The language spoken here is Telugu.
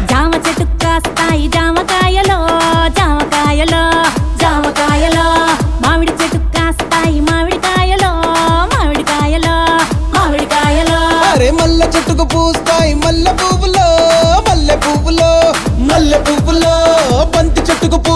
జామ చెట్టు కాస్తాయి జామకాయలో జామకాయలో జామకాయలో, మామిడి చెట్టు కాస్తాయి మామిడికాయలో మామిడికాయలో మామిడికాయలో. అరే మల్ల చెట్టుకు పూస్తాయి మల్లె పువ్వులో మల్లె పువ్వులో మల్లె పువ్వులో, బంతి చెట్టుకు పూ